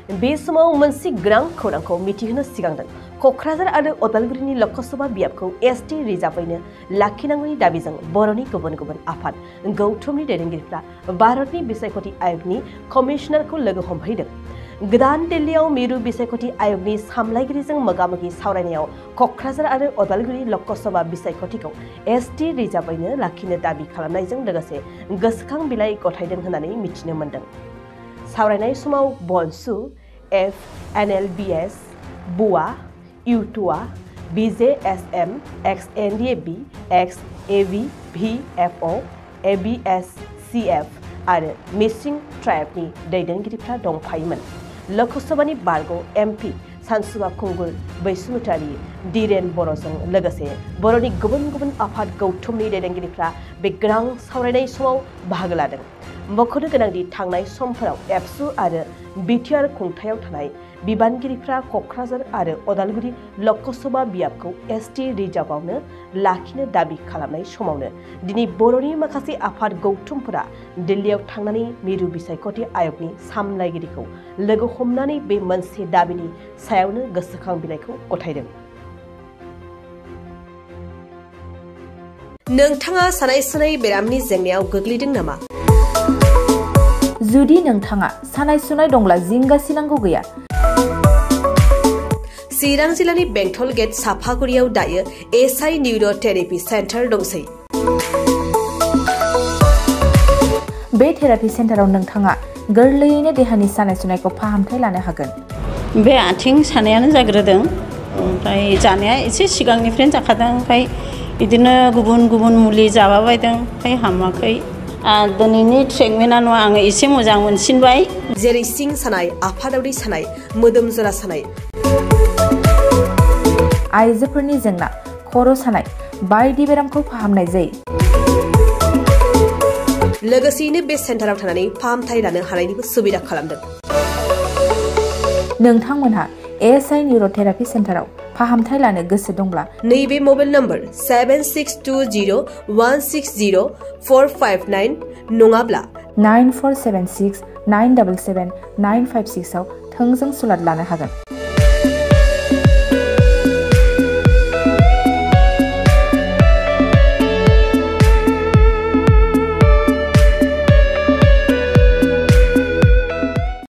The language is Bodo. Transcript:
बे समाव मोनसे गोनां खौरांखौ मिथिहोनो सिगांदों। क'क्राझार आरो उदालगुरिनि लकसभा बियाबखौ एसटि रिजार्भैनो लाखिनांगौनि दाबिजों बर'नि गुबुन गुबुन आफाद गौथुमनि दैदेनगिरिफ्रा भारतनि बिसायख'थि आयगनि कमिशनारखौ लोगो हमहैदों। गोदान दिल्लीयाव मिरु बिसायख'थि आयगनि सामलायगिरिजों मोगा-मोगि सावरायनायाव क'क्राझार आरो उदालगुरि लकसभा बिसायख'थिखौ एसटि रिजार्भैनो लाखिनो दाबि खालामनायजों लोगोसे गोसोखां बिलाइ गथायदों होननानै मिथिनो मोन्दों। सावरायनाय समाव बन्सु, Ex-Ndfb, बुआ, Utoa, Bjsm, Ex-Ndfb, Ex-Abvfo, Abscf आरो मिसिं ट्राइबनि दैदेनगिरिफ्रा दंफायोमोन। लकसभानि बारग' एमपि सानसुमा खुंगुर बैसुमुतारि दिरेन बर'जों लोगोसे बर'नि गुबुन गुबुन आफाद गौथुमनि दैदेनगिरिफ्रा बे गोनां सावरायनाय समाव बाहागो लादों। मख'नो गोनांदि थांनाय समफोराव एबसु आरो बिटिआर खुंथायाव थानाय बिबानगिरिफ्रा क'क्राझार आरो उदालगुरि लकसभा बियाबखौ एसटि रिजार्भआवनो लाखिनो दाबि खालामनाय समावनो दिनै बर'नि माखासे आफाद गौथुमफोरा दिल्लीयाव थांनानै मिरु बिसायख'थि आयगनि सामलायगिरिखौ लोगो हमनानै बे मोनसे दाबिनि सायावनो गोसोखां बिलाइखौ गथायदों। नोंथाङा सानाय सुनाय बेरामनि जेंनायाव गोग्लैदों नामा? जुदि नोंथाङा सानाय सुनाय दंब्ला जिंगासिनांगौ गैया। चिरां जिल्लानि बेंटल गेट साफागुरियाव दायो एसआइ निउर'थेरापि सेन्टार दंसै। बे थेरापि सेन्टाराव नोंथाङा गोरलैयैनो देहानि सानाय सुनायखौ फाहामथाय लानो हागोन। बे आथिं सानायानो जाग्रोदों, ओमफ्राय जानाया एसे सिगांनिफ्रायनो जाखादों, ओमफ्राय बिदिनो गुबुन गुबुन मुलि जाबाबायदों, ओमफ्राय हामाखै। दिनैनि ट्रिटमेन्टआ आङो एसे मोजां मोनसिनबाय। जेरै सिं सानाय, आफादावदै सानाय, मोदोम जरा सानाय, आइजोफोरनि जेंना, खर' सानाय बायदि बेरामखौ फाहामनाय जायो। लोगोसेयैनो बे सेन्टाराव थानानै फाहामथाय लानो हानायनिबो सुबिदा खालामदों। नोंथांमोनहा एसआइ निउर'थेरापि सेन्टाराव फाहामथाय लानो गोसो दंब्ला नैबे मबाइल नम्बर 7620160459 नङाब्ला 9476977956 आव थोंजों सुलाद लानो हागोन।